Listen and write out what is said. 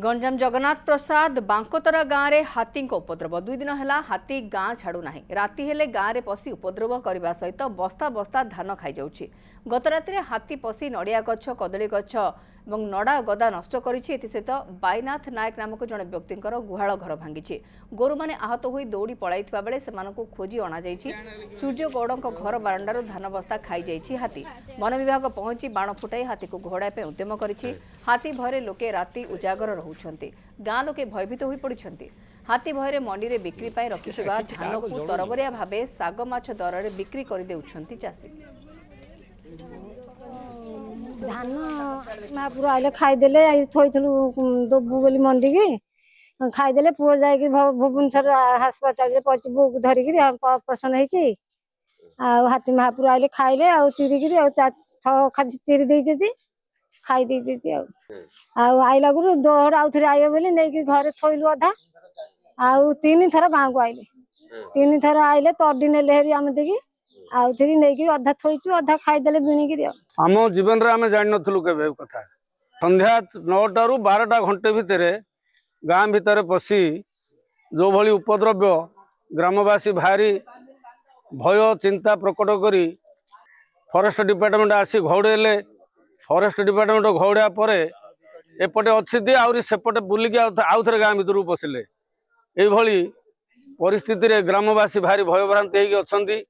गंजाम जगन्नाथ प्रसाद बांकोतरा गाँव में हाथी उपद्रव 2 दिन है हाथी गाँ छाड़ू ना राति हेले गाँव में पशि उपद्रव करने सहित बस्ता बस्ता धान खाई जाऊँगी। गत राति हाथी पशि नड़िया गछ कदली गछ और नड़ा गदा नष्ट सहित बाईनाथ नायक नामक जड़े व्यक्ति गुहाल घर भांगी गोरु मैंने आहत हो दौड़ी पलैवा बेले से खोजी अणा सूर्य गौड़ घर बारंडार धान बस्ता खाई जाइए हाथी। वन विभाग पहुंची बाण फुटाई हाथी को घोड़ाई उद्यम करिछि। हाथी भୟରେ लोके राति उजागर रहउछन्ति। गाँ लोके भयभीत होई पड़िछन्ति। हाथी भୟରେ मंडी रे बिक्री पाई रखिथिबा धान को तरबरिया भाबे साग माछ दर रे बिक्री करि देउछन्ति चासी। धान महापुर आइले खाईदेले थोइथलु दबु बोली मंडी की खाईदेले पुओ जाई भुवनेश्वर अस्पताल रे पछ बुक धरि की ऑपरेशन हेछि। आ हाथी महापुर आइले खाइले आ चिरी की खाली चिरी देइछति खाई देइछति आ आइला गुरु दोहर आउ थरे आइयो बोली नै कि घरे थोइलु अधा आ 3 थर गाँ को आइले 3 थर आइले तडी नेले हेरी हम देखि आउ थरी नै कि अधा थोइछु अधा खाईदेले बिणी की आम जीवन रे आमे जानि नथलु केबे कथा। संध्या 9टा रु 12टा घंटे भितरे गाँ भितर पशि जो भली उपद्रव्य ग्रामवासी भारी भय चिंता प्रकट करी फॉरेस्ट डिपार्टमेंट आसी घौड़ेले। फॉरेस्ट डिपार्टमेंट घौड़ा परे एपटे अच्छी आउरी सेपटे बुलिकी आउ थे गाँ भितर पशिले। ये परिस्थिति रे ग्रामवासी भारी भयभ्रांति होगी।